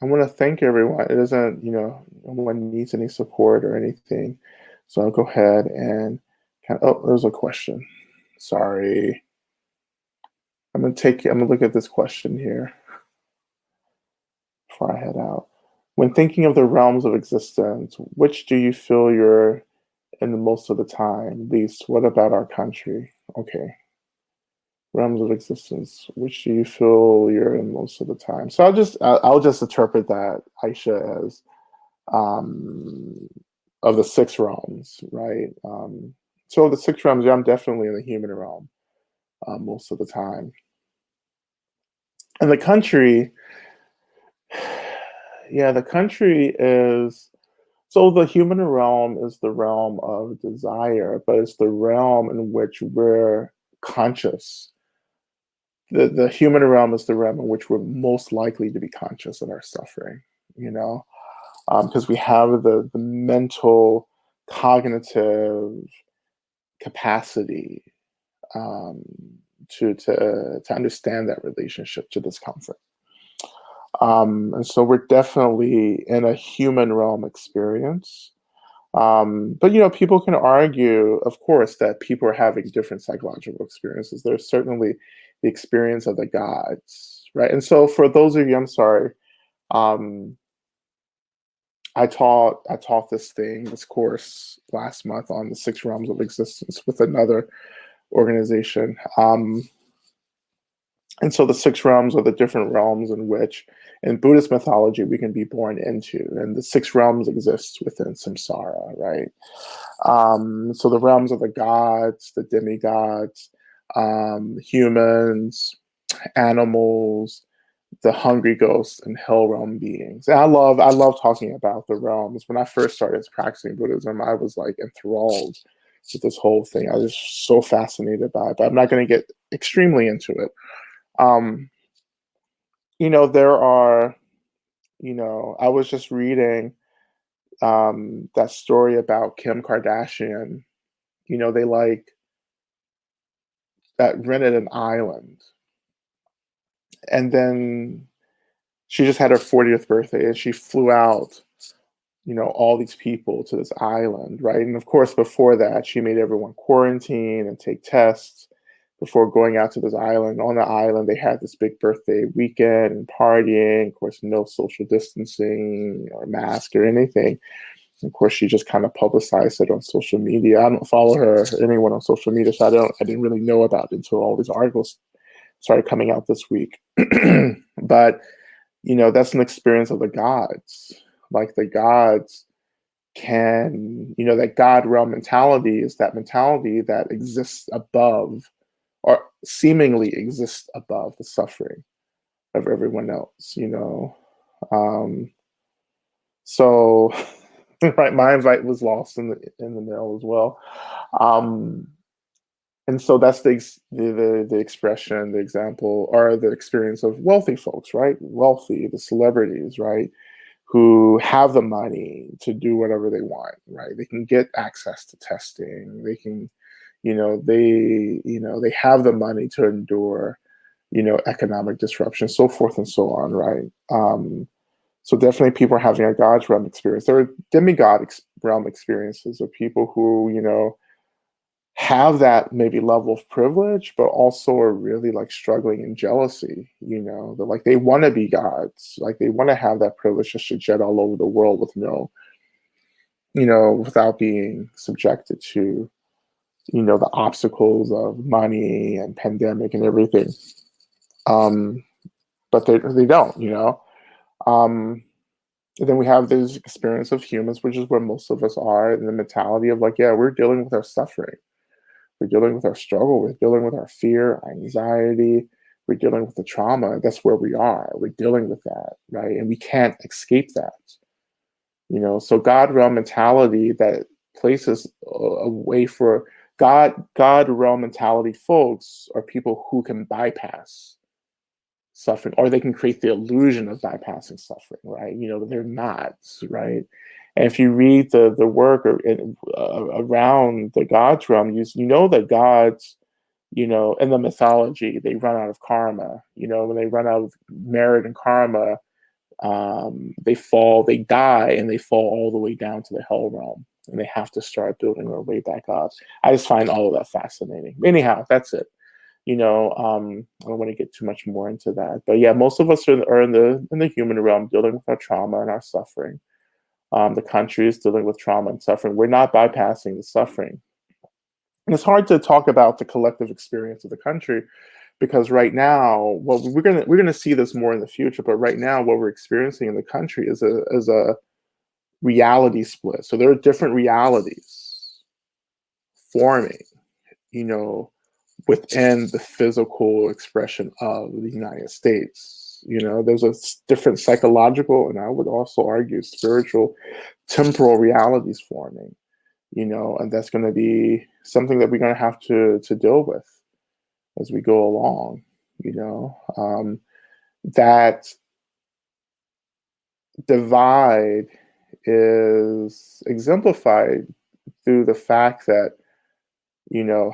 I want to thank everyone. It isn't, no one needs any support or anything. So I'll go ahead and oh, there's a question. Sorry. I'm gonna look at this question here before I head out. When thinking of the realms of existence, which do you feel you're in the most of the time? Least, what about our country? Okay. Realms of existence, which do you feel you're in most of the time? So I'll just interpret that, Aisha, as um, of the six realms, right? So of the six realms, yeah, I'm definitely in the human realm most of the time. And the country, yeah, the country is so the human realm is the realm of desire, but it's the realm in which we're conscious. The human realm is the realm in which we're most likely to be conscious of our suffering, you know, because we have the mental, cognitive capacity um, to understand that relationship to discomfort. And so we're definitely in a human realm experience. But people can argue, of course, that people are having different psychological experiences. There's certainly the experience of the gods, right? And so for those of you, I'm sorry, um, I taught this course last month on the six realms of existence with another organization. And so the six realms are the different realms in which, in Buddhist mythology, we can be born into. And the six realms exist within samsara, right? So the realms of the gods, the demigods, humans, animals, the hungry ghosts, and hell realm beings. And I love talking about the realms. When I first started practicing Buddhism, I was like enthralled with this whole thing. I was so fascinated by it, but I'm not going to get extremely into it. Um, there are, I was just reading that story about Kim Kardashian. They like that rented an island, and then she just had her 40th birthday, and she flew out, all these people to this island, right? And of course, before that, she made everyone quarantine and take tests before going out to this island. On the island, they had this big birthday weekend and partying. Of course, no social distancing or mask or anything. And of course, she just kind of publicized it on social media. I don't follow her or anyone on social media, so I didn't really know about it until all these articles started coming out this week. But that's an experience of the gods. Like the gods can, that God realm mentality is that mentality that exists above or seemingly exists above the suffering of everyone else. Um, so, right, my invite was lost in the mail as well. Um, and so that's the expression, the example, or the experience of wealthy folks, right? Wealthy, the celebrities, right? Who have the money to do whatever they want, right? They can get access to testing. They can, they have the money to endure, economic disruption, so forth and so on, right? So definitely people are having a God's realm experience. There are realm experiences of people who, have that maybe level of privilege, but also are really like struggling in jealousy. They're like they want to be gods, like they want to have that privilege just to jet all over the world with no, without being subjected to, the obstacles of money and pandemic and everything. Um, but they don't. Um, and then we have this experience of humans, which is where most of us are, in the mentality of like, yeah, we're dealing with our suffering. We're dealing with our struggle. We're dealing with our fear, anxiety. We're dealing with the trauma. That's where we are. We're dealing with that, right? And we can't escape that. So God realm mentality that places a way for God realm mentality folks are people who can bypass suffering, or they can create the illusion of bypassing suffering, right? They're not, right? And if you read the work around the gods realm, you know that gods, in the mythology, they run out of karma. When they run out of merit and karma, they die, and they fall all the way down to the hell realm, and they have to start building their way back up. I just find all of that fascinating. Anyhow, that's it. I don't want to get too much more into that, but yeah, most of us are in the human realm, dealing with our trauma and our suffering. The country is dealing with trauma and suffering. We're not bypassing the suffering. And it's hard to talk about the collective experience of the country, because right now, well, we're gonna see this more in the future, but right now, what we're experiencing in the country is a reality split. So there are different realities forming, you know, within the physical expression of the United States. There's a different psychological, and I would also argue spiritual, temporal realities forming. And that's going to be something that we're going to have to deal with as we go along. That divide is exemplified through the fact that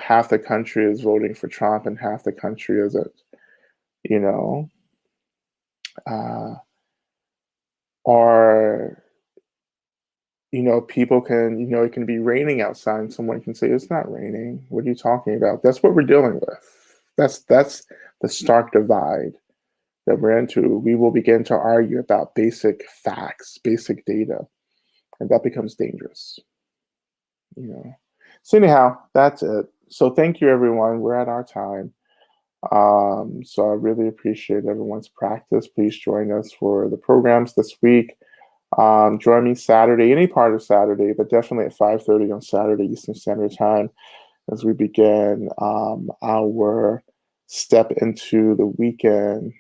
half the country is voting for Trump and half the country isn't. You know, uh, or people can, it can be raining outside, and someone can say it's not raining. What are you talking about? That's what we're dealing with. That's the stark divide that we're into. We will begin to argue about basic facts, basic data, and that becomes dangerous. So anyhow, that's it. So thank you, everyone. We're at our time. So I really appreciate everyone's practice. Please join us for the programs this week. Join me Saturday, any part of Saturday, but definitely at 5:30 on Saturday Eastern Standard Time, as we begin our step into the weekend,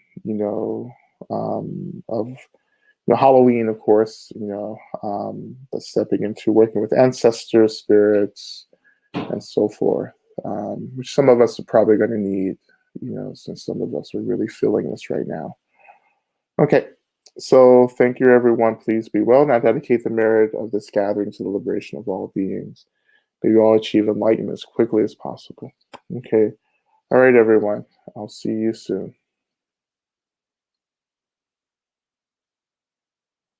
of Halloween, of course, but stepping into working with ancestors, spirits, and so forth, which some of us are probably going to need, since some of us are really feeling this right now. Okay, so thank you, everyone. Please be well. Now dedicate the merit of this gathering to the liberation of all beings. May you all achieve enlightenment as quickly as possible. Okay. All right, everyone. I'll see you soon.